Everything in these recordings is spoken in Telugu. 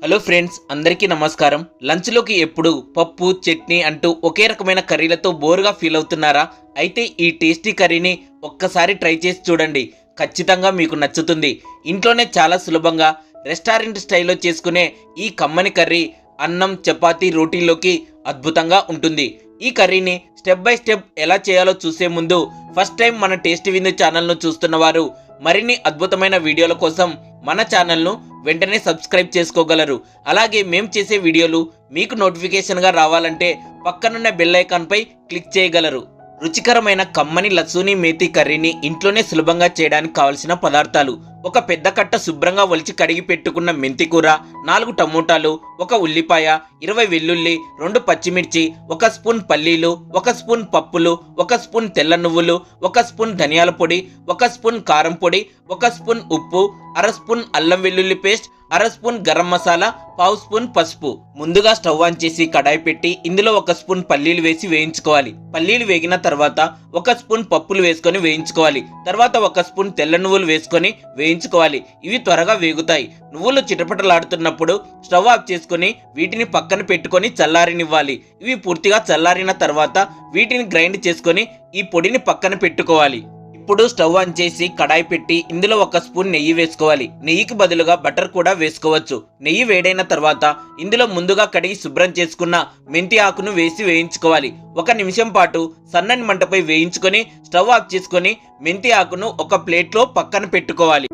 హలో ఫ్రెండ్స్, అందరికీ నమస్కారం. లంచ్లోకి ఎప్పుడు పప్పు చట్నీ అంటూ ఒకే రకమైన కర్రీలతో బోరుగా ఫీల్ అవుతున్నారా? అయితే ఈ టేస్టీ కర్రీని ఒక్కసారి ట్రై చేసి చూడండి, ఖచ్చితంగా మీకు నచ్చుతుంది. ఇంట్లోనే చాలా సులభంగా రెస్టారెంట్ స్టైల్లో చేసుకునే ఈ కమ్మని కర్రీ అన్నం, చపాతీ, రోటీలోకి అద్భుతంగా ఉంటుంది. ఈ కర్రీని స్టెప్ బై స్టెప్ ఎలా చేయాలో చూసే ముందు ఫస్ట్ టైం మన టేస్టీ విందు ఛానల్ను చూస్తున్న వారు మరిన్ని అద్భుతమైన వీడియోల కోసం మన ఛానల్ను వెంటనే సబ్స్క్రైబ్ చేసుకోగలరు. అలాగే మేము చేసే వీడియోలు మీకు నోటిఫికేషన్గా రావాలంటే పక్కనున్న బెల్ ఐకాన్పై క్లిక్ చేయగలరు. రుచికరమైన కమ్మని లసూని మేతి కర్రీని ఇంట్లోనే సులభంగా చేయడానికి కావలసిన పదార్థాలు: ఒక పెద్ద కట్ట శుభ్రంగా ఒలిచి కడిగి పెట్టుకున్న మెంతికూర, 4 టమోటాలు, 1 ఉల్లిపాయ, 20 వెల్లుల్లి, 2 పచ్చిమిర్చి, 1 స్పూన్ పల్లీలు, 1 స్పూన్ పప్పులు, 1 స్పూన్ తెల్ల నువ్వులు, 1 స్పూన్ ధనియాల పొడి, 1 స్పూన్ కారం పొడి, 1 స్పూన్ ఉప్పు, 1/2 స్పూన్ అల్లం వెల్లుల్లి paste, 1/2 spoon garam masala, 1/2 spoon పసుపు. ముందుగా స్టవ్ ఆన్ చేసి కడాయి పెట్టి ఇందులో 1 స్పూన్ పల్లీలు వేసి వేయించుకోవాలి. పల్లీలు వేగిన తర్వాత 1 స్పూన్ పప్పులు వేసుకొని వేయించుకోవాలి. తర్వాత 1 స్పూన్ తెల్ల నువ్వులు వేసుకొని వేయించుకోవాలి. ఇవి త్వరగా వేగుతాయి. నువ్వులు చిటపటలాడుతున్నప్పుడు స్టవ్ ఆఫ్ చేసుకొని వీటిని పక్కన పెట్టుకొని చల్లారనివ్వాలి. ఇవి పూర్తిగా చల్లారిన తర్వాత వీటిని గ్రైండ్ చేసుకొని ఈ పొడిని పక్కన పెట్టుకోవాలి. ఇప్పుడు స్టవ్ ఆన్ చేసి కడాయి పెట్టి ఇందులో 1 స్పూన్ నెయ్యి వేసుకోవాలి. నెయ్యికి బదులుగా బటర్ కూడా వేసుకోవచ్చు. నెయ్యి వేడైన తర్వాత ఇందులో ముందుగా కడిగి శుభ్రం చేసుకున్న మెంతి ఆకును వేసి వేయించుకోవాలి. 1 నిమిషం పాటు సన్నని మంటపై వేయించుకొని స్టవ్ ఆఫ్ చేసుకొని మెంతి ఆకును ఒక ప్లేట్లో పక్కన పెట్టుకోవాలి.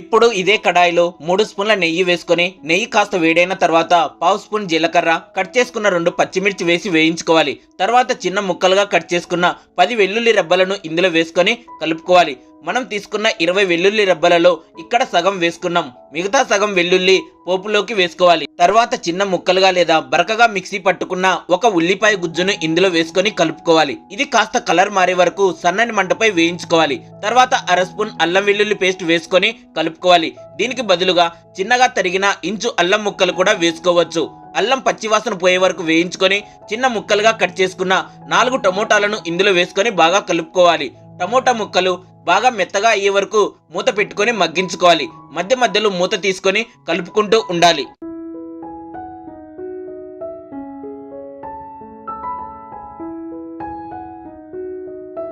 ఇప్పుడు ఇదే కడాయిలో 3 స్పూన్ల నెయ్యి వేసుకొని నెయ్యి కాస్త వేడైన తర్వాత 1/2 స్పూన్ జీలకర్ర, కట్ చేసుకున్న 2 పచ్చిమిర్చి వేసి వేయించుకోవాలి. తర్వాత చిన్న ముక్కలుగా కట్ చేసుకున్న 10 వెల్లుల్లి రెబ్బలను ఇందులో వేసుకొని కలుపుకోవాలి. మనం తీసుకున్న 20 వెల్లుల్లి రెబ్బలలో ఇక్కడ సగం వేసుకున్నాం. మిగతా సగం వెల్లుల్లి పోపులోకి వేసుకోవాలి. తర్వాత చిన్న ముక్కలుగా లేదా బరకగా మిక్సీ పట్టుకున్న 1 ఉల్లిపాయ గుజ్జును ఇందులో వేసుకొని కలుపుకోవాలి. ఇది కాస్త కలర్ మారే వరకు సన్నని మంటపై వేయించుకోవాలి. తర్వాత 1/2 స్పూన్ అల్లం వెల్లుల్లి పేస్ట్ వేసుకొని కలుపుకోవాలి. దీనికి బదులుగా చిన్నగా తరిగిన ఇంచు అల్లం ముక్కలు కూడా వేసుకోవచ్చు. అల్లం పచ్చివాసన పోయే వరకు వేయించుకొని చిన్న ముక్కలుగా కట్ చేసుకున్న 4 టమోటాలను ఇందులో వేసుకొని బాగా కలుపుకోవాలి. టమోటా ముక్కలు బాగా మెత్తగా అయ్యే వరకు మూత పెట్టుకొని మగ్గించుకోవాలి. మధ్య మధ్యలో మూత తీసుకొని కలుపుకుంటూ ఉండాలి.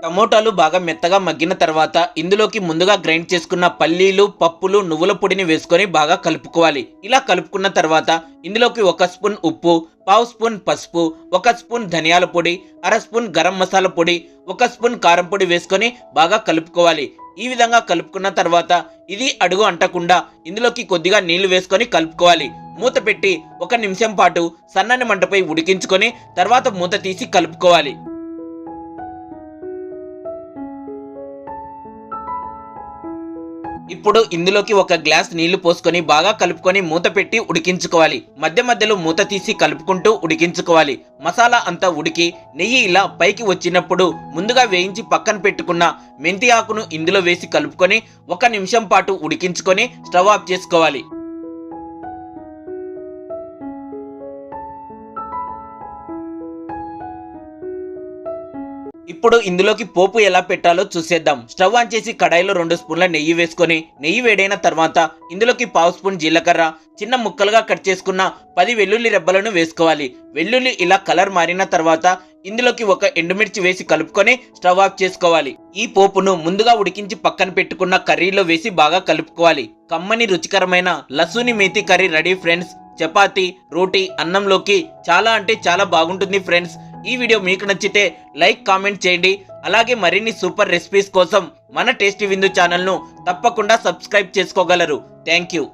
టమోటాలు బాగా మెత్తగా మగ్గిన తర్వాత ఇందులోకి ముందుగా గ్రైండ్ చేసుకున్న పల్లీలు, పప్పులు, నువ్వుల పొడిని వేసుకొని బాగా కలుపుకోవాలి. ఇలా కలుపుకున్న తర్వాత ఇందులోకి 1 స్పూన్ ఉప్పు, 1/2 స్పూన్ పసుపు, 1 స్పూన్ ధనియాల పొడి, 1/2 స్పూన్ గరం మసాలా పొడి, 1 స్పూన్ కారం పొడి వేసుకొని బాగా కలుపుకోవాలి. ఈ విధంగా కలుపుకున్న తర్వాత ఇది అడుగు అంటకుండా ఇందులోకి కొద్దిగా నీళ్లు వేసుకొని కలుపుకోవాలి. మూత పెట్టి 1 నిమిషం పాటు సన్నని మంటపై ఉడికించుకొని తర్వాత మూత తీసి కలుపుకోవాలి. ఇప్పుడు ఇందులోకి 1 గ్లాస్ నీళ్లు పోసుకొని బాగా కలుపుకొని మూత పెట్టి ఉడికించుకోవాలి. మధ్య మధ్యలో మూత తీసి కలుపుకుంటూ ఉడికించుకోవాలి. మసాలా అంతా ఉడికి నెయ్యి ఇలా పైకి వచ్చినప్పుడు ముందుగా వేయించి పక్కన పెట్టుకున్న మెంతి ఆకును ఇందులో వేసి కలుపుకొని 1 నిమిషం పాటు ఉడికించుకొని స్టవ్ ఆఫ్ చేసుకోవాలి. ఇప్పుడు ఇందులోకి పోపు ఎలా పెట్టాలో చూసేద్దాం. స్టవ్ ఆన్ చేసి కడాయిలో 2 స్పూన్ల నెయ్యి వేసుకొని నెయ్యి వేడైన తర్వాత ఇందులోకి 1/2 స్పూన్ జీలకర్ర, చిన్న ముక్కలుగా కట్ చేసుకున్న 10 వెల్లుల్లి రెబ్బలను వేసుకోవాలి. వెల్లుల్లి ఇలా కలర్ మారిన తర్వాత ఇందులోకి 1 ఎండుమిర్చి వేసి కలుపుకొని స్టవ్ ఆఫ్ చేసుకోవాలి. ఈ పోపును ముందుగా ఉడికించి పక్కన పెట్టుకున్న కర్రీలో వేసి బాగా కలుపుకోవాలి. కమ్మని రుచికరమైన lasooni methi curry ready friends. చపాతీ, రోటీ, అన్నంలోకి చాలా అంటే చాలా బాగుంటుంది ఫ్రెండ్స్. ఈ వీడియో మీకు నచ్చితే లైక్, కామెంట్ చేయండి. అలాగే మరిన్ని సూపర్ రెసిపీస్ కోసం మన టేస్టీ విందు ఛానల్ను తప్పకుండా సబ్స్క్రైబ్ చేసుకోగలరు. Thank you.